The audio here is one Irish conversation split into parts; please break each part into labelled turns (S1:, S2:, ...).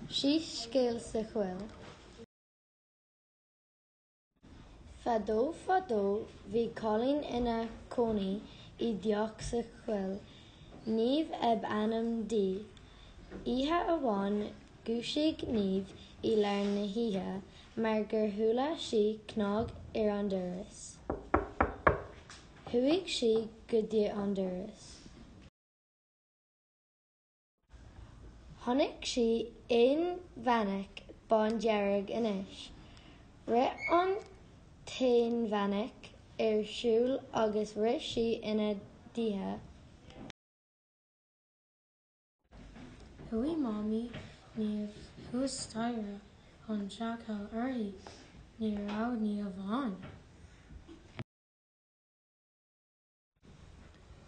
S1: Síscéal sa Choill. Fadó, bhí Colleen ina cónaí I dteach sa Choill, níomh ag ainm di. Oíche amháin gúisigh níomh I lár na hithe, mar gur chuala sí cnóg ar an doras. Thuaigh sí go dtí an doras. Chonaic sí aon mhanach bán dearg anois. Rith an taon mhanach ar siúl agus rith sí ina dtithe.
S2: Thuaidh Mámaí níomh thuas staire an Choill uirthi ní raibh níomh ann.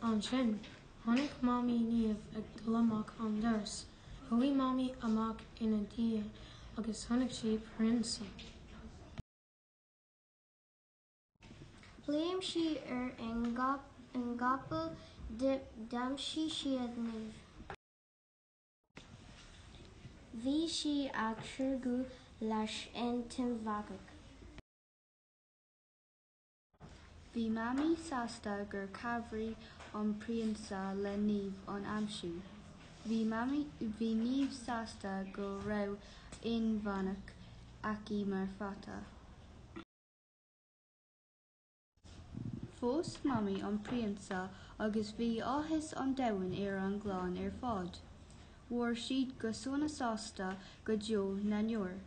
S2: Ansin, tháinig Mámaí níomh ag dul amach an doras. Thuaidh Mámaí amach ina dtithe agus tháinig sí priansa.
S3: Bhíonn sí ar an gcapall d'aimsí siad níomh. Bhí sí ag siorgú leis an timpeallacht.
S4: Bhí Mámaí sásta gur cabhraí an priansa le níomh an aimsiú. Bhí níomh sásta go raibh aon mhanach aici mar fata. Phós Mámaí an priansa agus bhí áthas an domhain ar an gclán ar fád. Mhór siad go sónna sásta go deo na nuair.